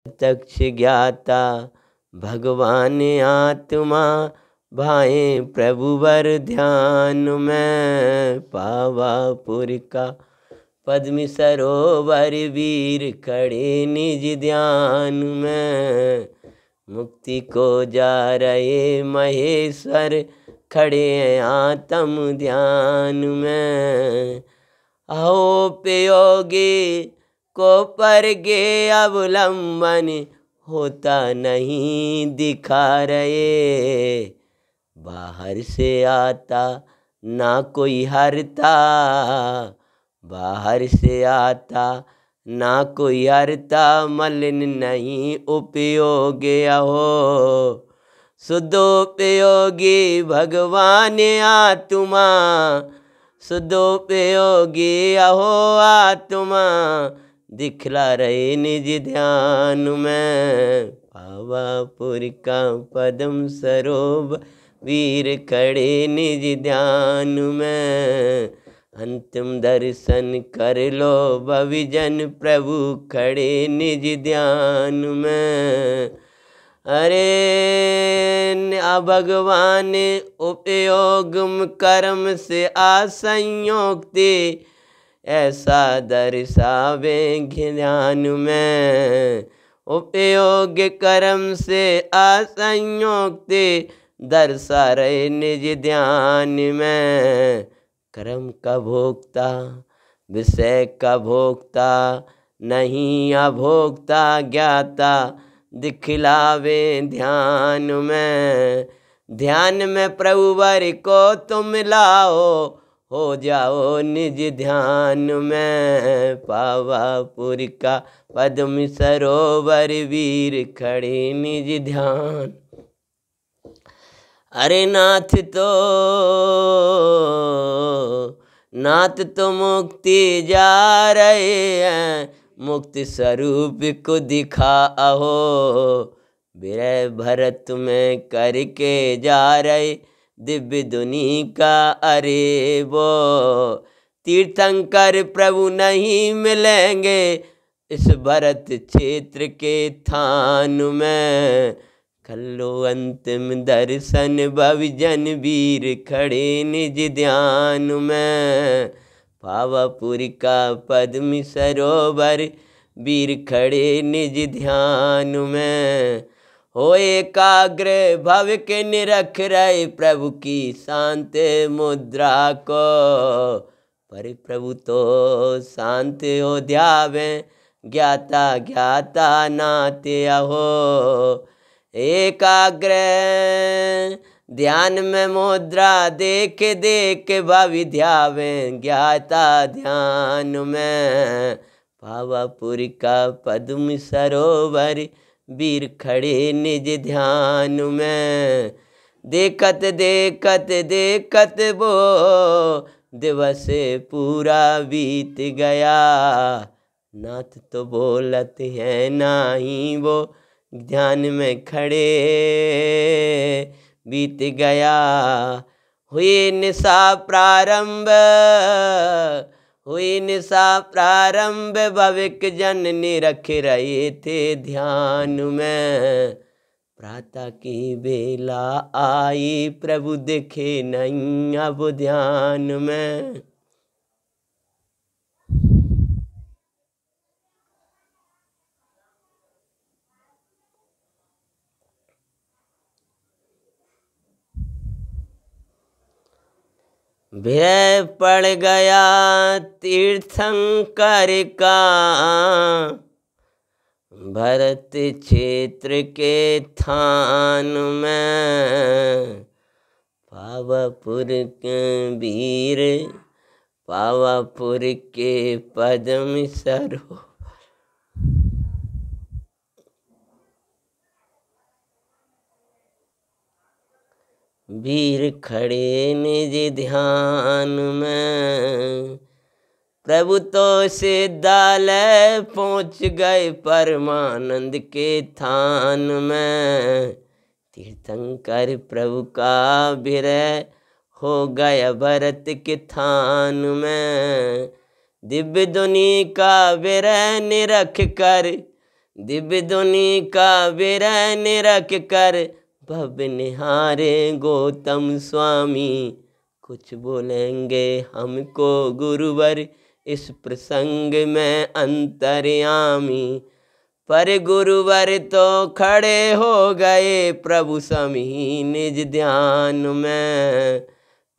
प्रत्यक्ष ज्ञाता भगवान आत्मा भाए प्रभु वर ध्यान में। पावापुर का पद्म सरोवर वीर खड़े निज ध्यान में। मुक्ति को जा रहे महेश्वर खड़े हैं आत्म ध्यान में। आओ पियोगी को पर गे अवलंबन होता नहीं दिखा रहे। बाहर से आता ना कोई हरता, बाहर से आता ना कोई हरता। मलिन नहीं उपयोगी हो, शुद्धोपयोगी भगवान आत्मा। शुद्धोपयोगी अहो आत्मा दिखला रहे निज ध्यान में। पावापुर का पद्म सरोवर वीर खड़े निज ध्यान में। अंतिम दर्शन कर लो भविजन प्रभु खड़े निज ध्यान में। अरे भगवान उपयोग कर्म से असंयोक्ति ऐसा दर्शावे ध्यान में। उपयोग कर्म से असंयोक्ति दर्शा रहे निज ध्यान में। कर्म का भोक्ता विषय का भोक्ता नहीं अभोक्ता ज्ञाता दिखलावे ध्यान में। ध्यान में प्रभु वर को तुम लाओ हो जाओ निज ध्यान में। पावापुर का पद्म सरोवर वीर खड़े निज ध्यान। अरे नाथ तो मुक्ति जा रहे हैं, मुक्ति स्वरूप को दिखा अहो। विरह भरत में करके जा रहे दिव्य दुनी का अरे वो। तीर्थंकर प्रभु नहीं मिलेंगे इस भरत क्षेत्र के थान में। कल्लो अंतिम दर्शन भविजन वीर खड़े निज ध्यान में। पावापुर का पद्म सरोवर वीर खड़े निज ध्यान में। हो एकाग्र भव के निरख रहे प्रभु की शांत मुद्रा को। पर प्रभु तो शांत हो ध्यावे ज्ञाता ज्ञाता नाते अहो। एकाग्र ध्यान में मुद्रा देख देख भवि ध्यावे ज्ञाता ध्यान में। पावापुर का पद्म सरोवर वीर खड़े निज ध्यान में। देखत देखत देखत वो दिवस पूरा बीत गया। नाथ तो बोलत है नाही वो ध्यान में खड़े बीत गया। हुई निशा प्रारंभ हुई निशा प्रारंभ भविक जननी रख रहे थे ध्यान में। प्रातः की बेला आई प्रभु दिखे नहीं अब ध्यान में। भय पड़ गया तीर्थंकर का भरत क्षेत्र के थान में। पावापुर के वीर पावापुर के पद्म सरोवर वीर खड़े निज ध्यान में। प्रभु तो सिद्धालय पहुँच गए परमानंद के थान में। तीर्थंकर प्रभु का विरह हो गया भरत के थान में। दिव्य दुनी का विरह निरख कर दिव्य दुनी का विरह निरख कर भव्य निहारे गौतम स्वामी। कुछ बोलेंगे हमको गुरुवर इस प्रसंग में अंतर्यामी। पर गुरुवर तो खड़े हो गए प्रभु समी निज ध्यान में।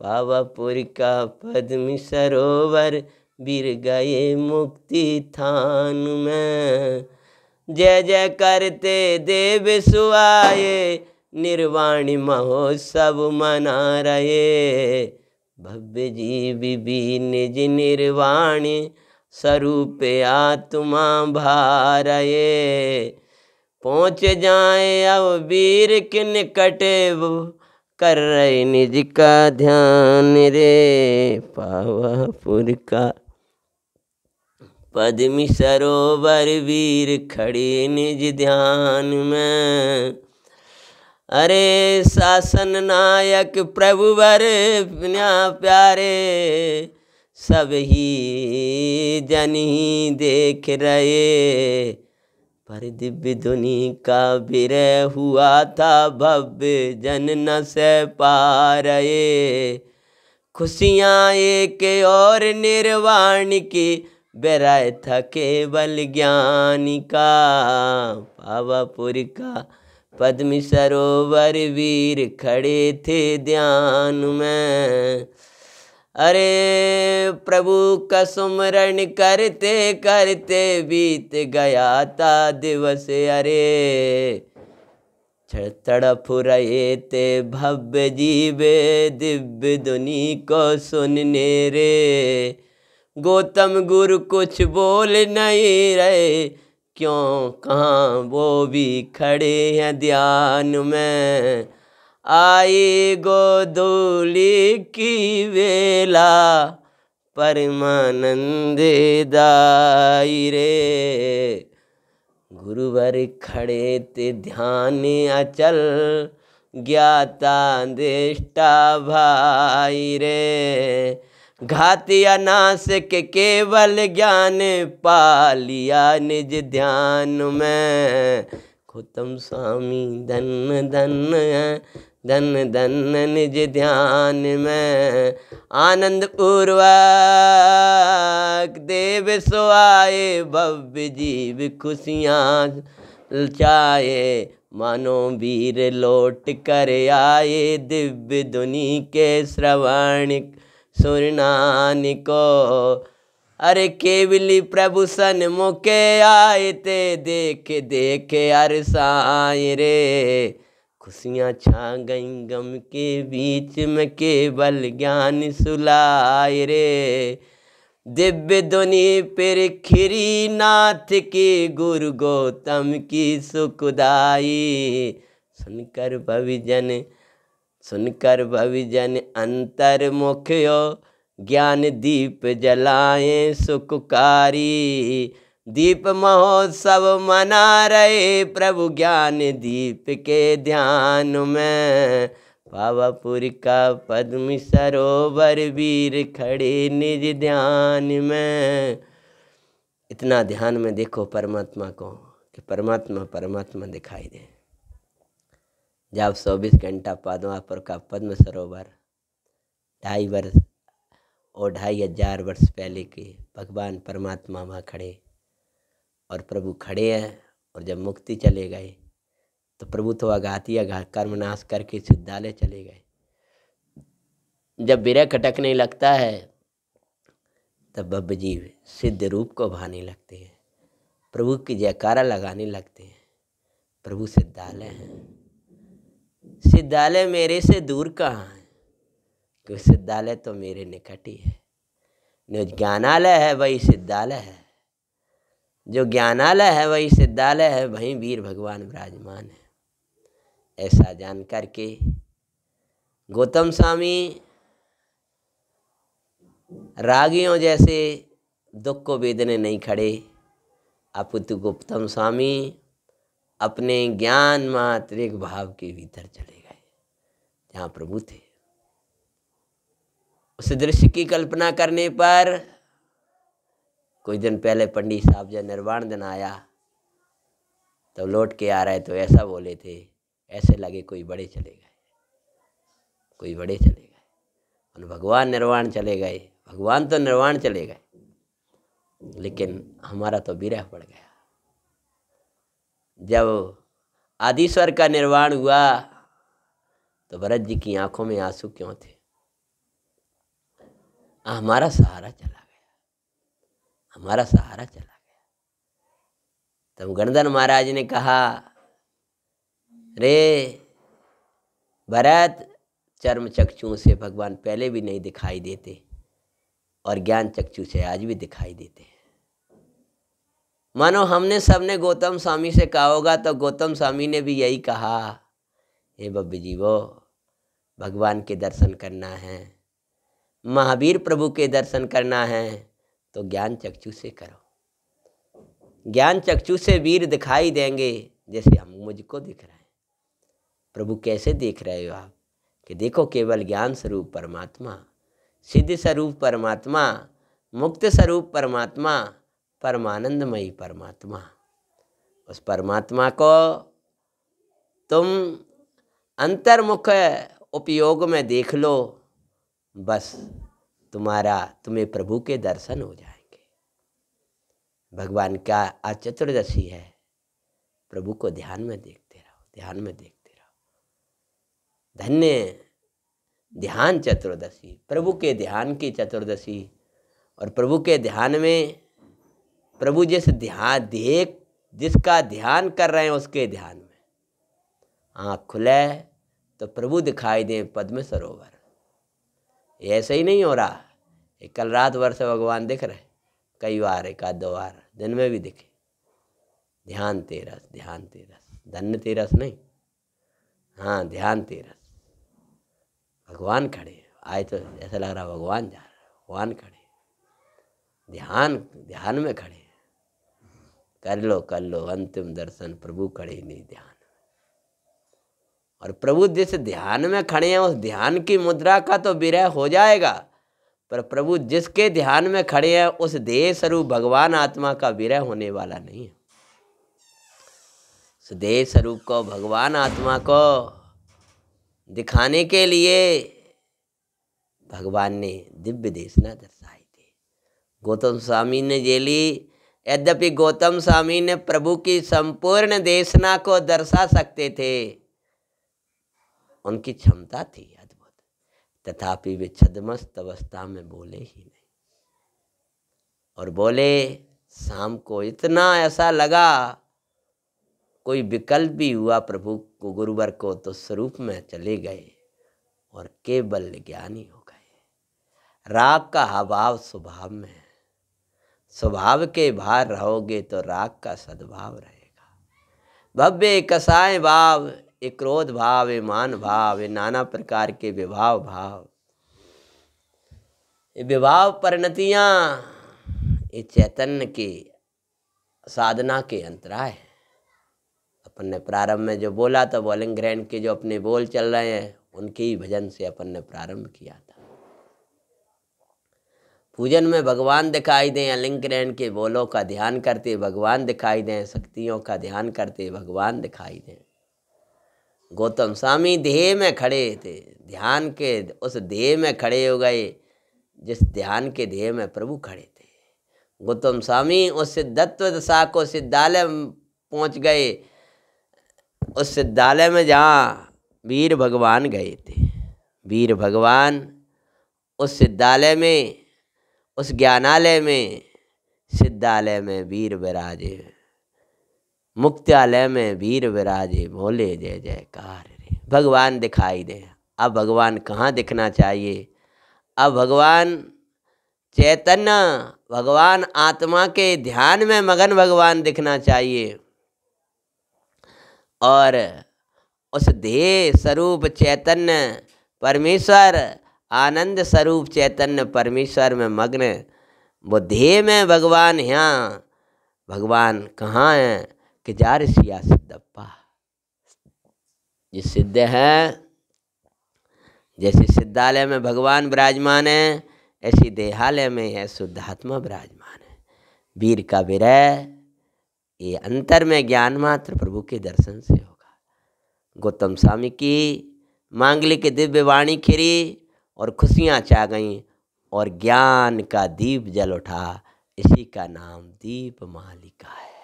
पावापुर का पद्म सरोवर वीर गए मुक्ति थान में। जय जय करते देव सुआए निर्वाणी महोत्सव मना रहे। भव्य जीव भी निज निर्वाणी स्वरूप आत्मा भारये। पहुँच जाए अब वीर के निकट वो कर रहे निज का ध्यान रे। पावापुर का पद्म सरोवर वीर खड़े निज ध्यान में। अरे शासन नायक प्रभुवर प्यारे सब ही जन ही देख रहे। पर दिव्य धुनि का विरह हुआ था भव्य जन न सह पा रहे। खुशियाँ एक और निर्वाण की बेराय था केवल ज्ञानी का। पावापुर का पद्म सरोवर वीर खड़े थे ध्यान में। अरे प्रभु का सुमरण करते करते बीत गया था दिवस। अरे तड़प रहे थे भव्य जीवे दिव्य धुनि को सुनने रे। गौतम गुरु कुछ बोल नहीं रहे क्यों कहाँ वो भी खड़े हैं ध्यान में। आई गोधूली की वेला परमानंद दाई रे। गुरुवर खड़े ते ध्यान अचल ज्ञाता दृष्टा भाई रे। घातिया नासिक केवल ज्ञान पा लिया निज ध्यान में। गौतम स्वामी धन धन धन धन निज ध्यान में। आनंद पूर्वक देव सोआए भव्य जीव खुशियाँ चाहे। मानो वीर लौट कर आए दिव्य धुनि के श्रवण सुरनान को। अरे केवली प्रभु सन मुके आए ते देख देख अरसाए रे। खुशियाँ छा गईं गम के बीच में केवल ज्ञान सुलाए रे। दिव्य धुनि फिर खिरी नाथ की गुरु गौतम की सुखदाई। सुनकर भविजन अंतर्मुखयो ज्ञान दीप जलाएं सुखकारी। दीप महोत्सव मना रहे प्रभु ज्ञान दीप के ध्यान में। पावापुर का पद्म सरोवर वीर खड़े निज ध्यान में। इतना ध्यान में देखो परमात्मा को कि परमात्मा दिखाई दे। जब 24 घंटा पादमापुर का पद्म सरोवर 2.5 वर्ष और 2,500 वर्ष पहले के भगवान परमात्मा वहाँ खड़े और प्रभु खड़े हैं। और जब मुक्ति चले गए तो प्रभु तो अघाती कर्मनाश करके सिद्धालय चले गए। जब विरह खटकने लगता है तब भव्य जीव सिद्ध रूप को भाने लगते हैं। प्रभु की जयकारा लगाने लगते हैं। प्रभु सिद्धालय हैं। सिद्धालय मेरे से दूर कहाँ है क्योंकि सिद्धालय तो मेरे निकट ही है। जो ज्ञानालय है वही सिद्धालय है। जो ज्ञानालय है वही सिद्धालय है। वहीं वीर भगवान विराजमान है। ऐसा जान करके गौतम स्वामी रागियों जैसे दुख को वेदने नहीं खड़े। अपितु गौतम स्वामी अपने ज्ञान मात्र एक भाव के भीतर चले गए जहाँ प्रभु थे। उस दृश्य की कल्पना करने पर कुछ दिन पहले पंडित साहब जब निर्वाण दिन आया तो लौट के आ रहे तो ऐसा बोले थे, ऐसे लगे कोई बड़े चले गए, कोई बड़े चले गए। और भगवान निर्वाण चले गए, भगवान तो निर्वाण चले गए, लेकिन हमारा तो विरह पड़ गया। जब आदिश्वर का निर्वाण हुआ तो भरत जी की आंखों में आंसू क्यों थे? हमारा सहारा चला गया, हमारा सहारा चला गया। तब गणधर महाराज ने कहा, रे भरत, चर्म चक्षुओं से भगवान पहले भी नहीं दिखाई देते और ज्ञान चक्षु से आज भी दिखाई देते हैं। मानो हमने सबने गौतम स्वामी से कहा होगा तो गौतम स्वामी ने भी यही कहा, हे बब्बी जीवो, भगवान के दर्शन करना है, महावीर प्रभु के दर्शन करना है तो ज्ञान चक्षु से करो। ज्ञान चक्षु से वीर दिखाई देंगे जैसे हम मुझको दिख रहे हैं। प्रभु कैसे देख रहे हो आप? कि देखो केवल ज्ञान स्वरूप परमात्मा, सिद्ध स्वरूप परमात्मा, मुक्त स्वरूप परमात्मा, परमानंदमयी परमात्मा। उस परमात्मा को तुम अंतर्मुख उपयोग में देख लो, बस तुम्हें प्रभु के दर्शन हो जाएंगे। भगवान का आज चतुर्दशी है, प्रभु को ध्यान में देखते रहो, ध्यान में देखते रहो। धन्य ध्यान चतुर्दशी, प्रभु के ध्यान की चतुर्दशी। और प्रभु के ध्यान में प्रभु जिसका ध्यान कर रहे हैं उसके ध्यान में आँख खुले तो प्रभु दिखाई दे पद्म सरोवर। ऐसे ही नहीं हो रहा, कल रात भर से भगवान दिख रहे, कई बार, एक आध दो बार दिन में भी दिखे। ध्यान तेरस, ध्यान तेरस, धन्य तेरस नहीं, हाँ ध्यान तेरस। भगवान खड़े, आए तो ऐसा लग रहा भगवान जा रहे, भगवान खड़े, ध्यान में खड़े। कर लो अंतिम दर्शन, प्रभु खड़े नहीं ध्यान में। और प्रभु जिस ध्यान में खड़े हैं उस ध्यान की मुद्रा का तो विरह हो जाएगा, पर प्रभु जिसके ध्यान में खड़े हैं उस देह स्वरूप भगवान आत्मा का विरह होने वाला नहीं है। उस देह स्वरूप को, भगवान आत्मा को दिखाने के लिए भगवान ने दिव्य देशना दर्शाई थी। गौतम स्वामी ने ये ली, यद्यपि गौतम स्वामी ने प्रभु की संपूर्ण देशना को दर्शा सकते थे, उनकी क्षमता थी अद्भुत, तथापि वे छद्मस्त अवस्था में बोले ही नहीं। और बोले शाम को इतना ऐसा लगा कोई विकल्प भी हुआ प्रभु को, गुरुवर को, तो स्वरूप में चले गए और केवल ज्ञानी हो गए। राग का अभाव स्वभाव में है, स्वभाव के बाहर रहोगे तो राग का सद्भाव रहेगा। भव्य कसाय भाव, एक क्रोध भाव, एक मान भाव, ये नाना प्रकार के विभाव भाव, ये विभाव परिणतियाँ, ये चैतन्य की साधना के अंतराय है। अपन ने प्रारंभ में जो बोला था, बॉलिंग ग्रैंड के जो अपने बोल चल रहे हैं उनके ही भजन से अपन ने प्रारंभ किया था। पूजन में भगवान दिखाई दें, अलिंग्रैंड के बोलों का ध्यान करते भगवान दिखाई दें, शक्तियों का ध्यान करते भगवान दिखाई दें। गौतम स्वामी देह में खड़े थे, ध्यान के उस देह में खड़े हो गए जिस ध्यान के देह में प्रभु खड़े थे। गौतम स्वामी उस सिद्धत्व दशा को सिद्धालय पहुँच गए, उस सिद्धालय में जहाँ वीर भगवान गए थे। वीर भगवान उस सिद्धालय में, उस ज्ञानालय में, सिद्धालय में वीर विराजे, मुक्त्यालय में वीर विराजे, बोले जय जयकार रे। भगवान दिखाई दे। अब भगवान कहाँ दिखना चाहिए? अब भगवान चैतन्य, भगवान आत्मा के ध्यान में मगन भगवान दिखना चाहिए। और उस देह स्वरूप चैतन्य परमेश्वर, आनंद स्वरूप चैतन्य परमेश्वर में मग्न, वो देह में भगवान, यहाँ भगवान कहाँ हैं? कि जार सिया सिद्धप्पा, ये सिद्ध है। जैसे सिद्धालय में भगवान विराजमान है, ऐसी देहालय में है शुद्धात्मा विराजमान है। वीर का विरह ये अंतर में ज्ञान मात्र प्रभु के दर्शन से होगा। गौतम स्वामी की मांगलिक दिव्य वाणी खिरी और खुशियाँ छा गईं और ज्ञान का दीप जल उठा। इसी का नाम दीप मालिका है।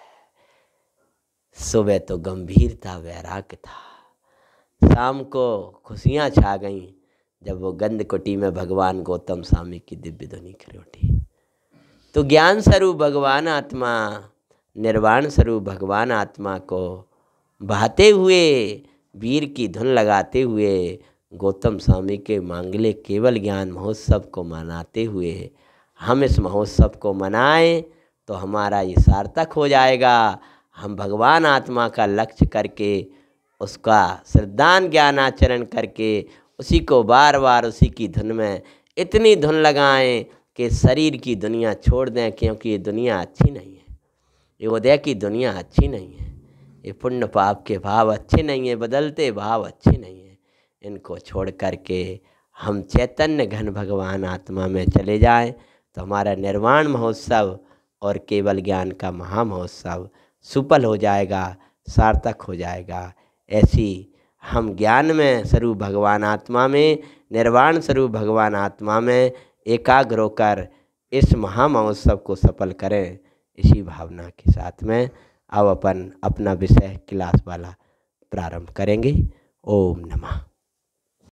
सुबह तो गंभीरता वैराग्य था, शाम को खुशियाँ छा गईं जब वो गंध कुटी में भगवान गौतम स्वामी की दिव्य ध्वनि खिल उठी। तो ज्ञान स्वरूप भगवान आत्मा, निर्वाण स्वरूप भगवान आत्मा को बहाते हुए, वीर की धुन लगाते हुए, गौतम स्वामी के मांगलिक केवल ज्ञान महोत्सव को मनाते हुए हम इस महोत्सव को मनाएं तो हमारा ये सार्थक हो जाएगा। हम भगवान आत्मा का लक्ष्य करके उसका श्रद्धान ज्ञान आचरण करके उसी को बार बार उसी की धुन में इतनी धुन लगाएं कि शरीर की दुनिया छोड़ दें, क्योंकि ये दुनिया अच्छी नहीं है। ये उदय की दुनिया अच्छी नहीं है। ये पुण्य पाप के भाव अच्छे नहीं है, बदलते भाव अच्छे नहीं है। इनको छोड़ करके हम चैतन्य घन भगवान आत्मा में चले जाएं तो हमारा निर्वाण महोत्सव और केवल ज्ञान का महा महोत्सव सुफल हो जाएगा, सार्थक हो जाएगा। ऐसी हम ज्ञान में स्वरूप भगवान आत्मा में, निर्वाण स्वरूप भगवान आत्मा में एकाग्र होकर इस महा महोत्सव को सफल करें। इसी भावना के साथ में अब अपना विषय क्लास वाला प्रारंभ करेंगे। ओम नमः।